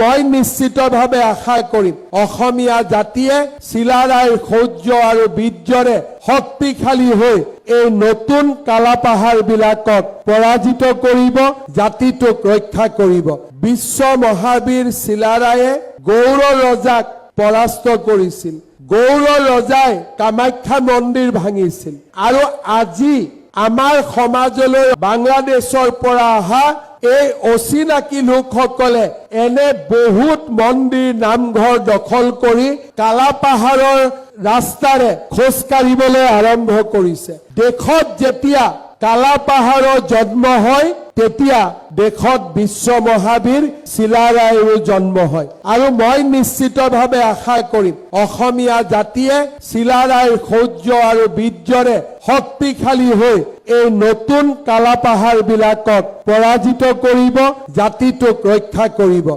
মই নিশ্চিতভাৱে আশা কৰিম অসমীয়া জাতিয়ে চিলাৰায়ৰ শৌৰ্য আৰু বীৰ্যৰে শক্তিশালী হৈ এই নতুন কালাপাহাৰবিলাকক পৰাজিত কৰিব, জাতিটোক ৰক্ষা কৰিব। বিশ্ব মহাবীৰ চিলাৰায়ে গৌৰ ৰজাক পৰাস্ত কৰিছিল। গৌৰ ৰজাই কামাখ্যা মন্দিৰ ভাঙিছিল আৰু আজি আমাৰ সমাজলৈ বাংলাদেশৰ পৰা অহা এই অচিনাকি লোকসকলে এনে বহুত মন্দিৰ নামঘৰ দখল কৰি কালাপাহাৰৰ ৰাস্তাৰে খোজ কাঢ়িবলৈ আৰম্ভ কৰিছে। দেশত যেতিয়া কালাপাহাৰৰ জন্ম হয় তেতিয়া দেশত বিশ্ব মহাবীৰ চিলাৰায়ৰো জন্ম হয় আৰু মই নিশ্চিতভাৱে আশা কৰিম অসমীয়া জাতিয়ে চিলাৰায়ৰ শৌৰ্য আৰু বীৰ্যৰে শক্তিশালী হৈ এই নতুন কালাপাহাৰবিলাকক পৰাজিত কৰিব, জাতিটোক ৰক্ষা কৰিব।